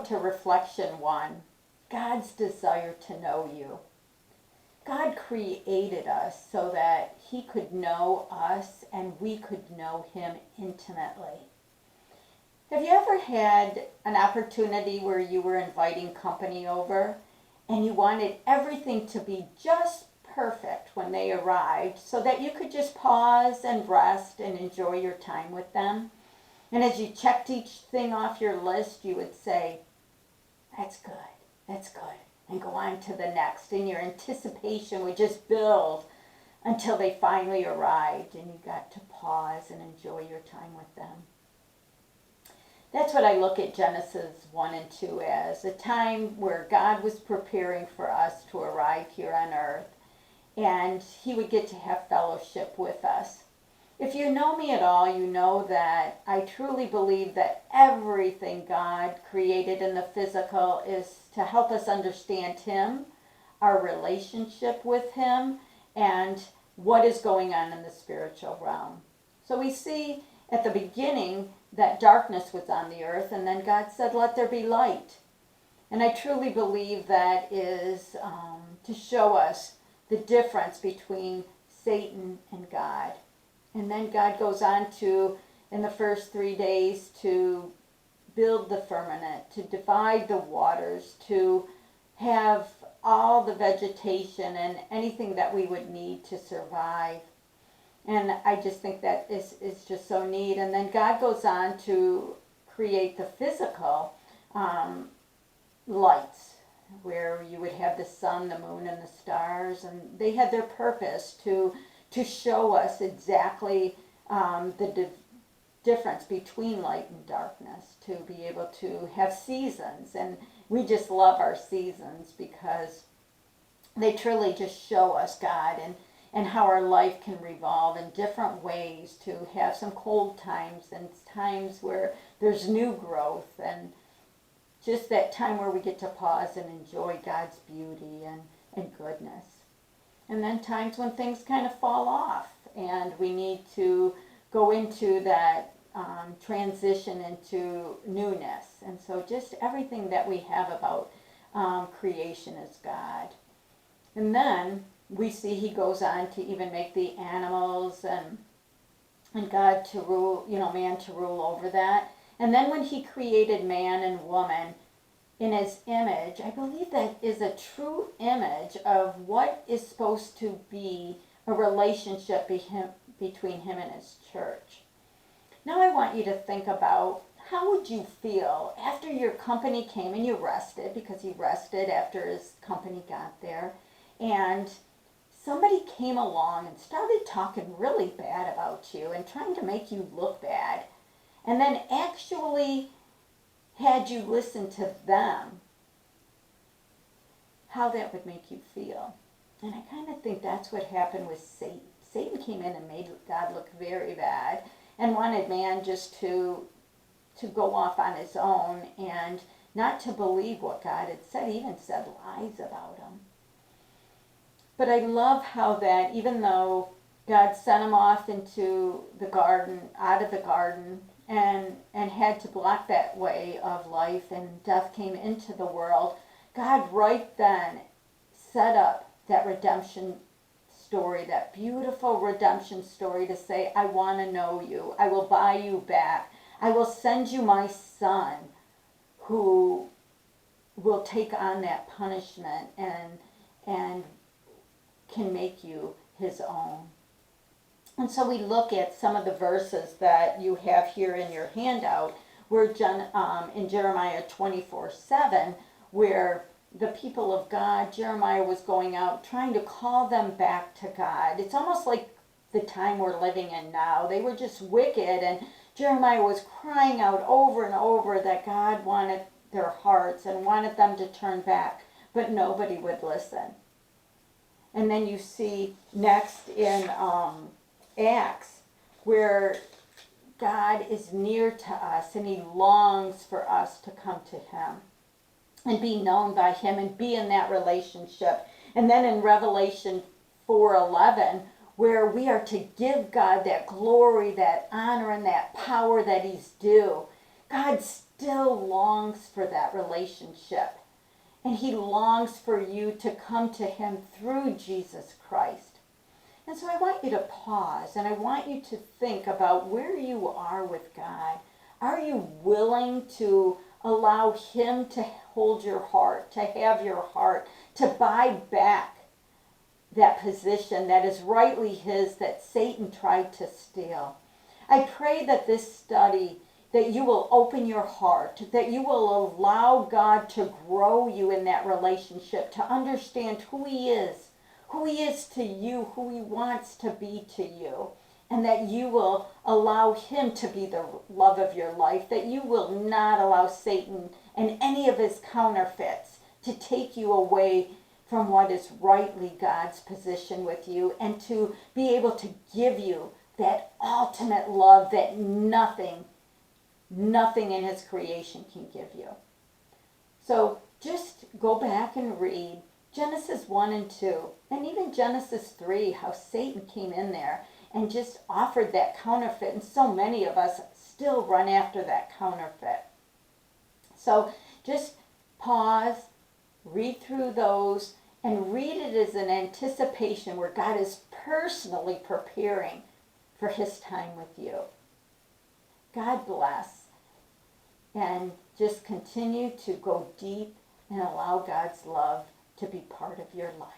To reflection one, God's desire to know you. God created us so that he could know us and we could know him intimately. Have you ever had an opportunity where you were inviting company over and you wanted everything to be just perfect when they arrived so that you could just pause and rest and enjoy your time with them? And as you checked each thing off your list, you would say, that's good, and go on to the next. And your anticipation would just build until they finally arrived and you got to pause and enjoy your time with them. That's what I look at Genesis 1 and 2 as, a time where God was preparing for us to arrive here on earth, and he would get to have fellowship with us. If you know me at all, you know that I truly believe that everything God created in the physical is to help us understand him, our relationship with him, and what is going on in the spiritual realm. So we see at the beginning that darkness was on the earth, and then God said, let there be light. And I truly believe that is to show us the difference between Satan and God. And then God goes on to, in the first 3 days, to build the firmament, to divide the waters, to have all the vegetation and anything that we would need to survive. And I just think that is just so neat. And then God goes on to create the physical lights, where you would have the sun, the moon, and the stars. And they had their purpose to show us exactly the difference between light and darkness, to be able to have seasons. And we just love our seasons because they truly just show us God and how our life can revolve in different ways, to have some cold times and times where there's new growth, and just that time where we get to pause and enjoy God's beauty and goodness. And then times when things kind of fall off and we need to go into that transition into newness. And so just everything that we have about creation is God. And then we see he goes on to even make the animals and God to rule, man to rule over that. And then when he created man and woman in his image, I believe that is a true image of what is supposed to be a relationship between him and his church. Now I want you to think about, how would you feel after your company came and you rested, because he rested after his company got there, and somebody came along and started talking really bad about you and trying to make you look bad, and then actually had you listen to them, how that would make you feel. And I kind of think that's what happened with Satan. Satan came in and made God look very bad and wanted man just to go off on his own and not to believe what God had said. He even said lies about him. But I love how that even though God sent him off into the garden, out of the garden, and had to block that way of life, and death came into the world, God right then set up that redemption story, that beautiful redemption story, to say, I want to know you. I will buy you back. I will send you my son who will take on that punishment and can make you his own. And so we look at some of the verses that you have here in your handout, where in Jeremiah 24:7, where the people of God, Jeremiah was going out trying to call them back to God. It's almost like the time we're living in now. They were just wicked, and Jeremiah was crying out over and over that God wanted their hearts and wanted them to turn back, but nobody would listen. And then you see next in Acts, where God is near to us and he longs for us to come to him and be known by him and be in that relationship. And then in Revelation 4:11, where we are to give God that glory, that honor, and that power that he's due. God still longs for that relationship. And he longs for you to come to him through Jesus Christ. And so I want you to pause and I want you to think about where you are with God. Are you willing to allow him to hold your heart, to have your heart, to buy back that position that is rightly his that Satan tried to steal? I pray that this study, that you will open your heart, that you will allow God to grow you in that relationship, to understand who he is to you, who he wants to be to you, and that you will allow him to be the love of your life, that you will not allow Satan and any of his counterfeits to take you away from what is rightly God's position with you, and to be able to give you that ultimate love that nothing in his creation can give you. So just go back and read Genesis 1 and 2, and even Genesis 3, how Satan came in there and just offered that counterfeit, and so many of us still run after that counterfeit. So just pause, read through those, and read it as an anticipation where God is personally preparing for his time with you. God bless, and just continue to go deep and allow God's love to be part of your life.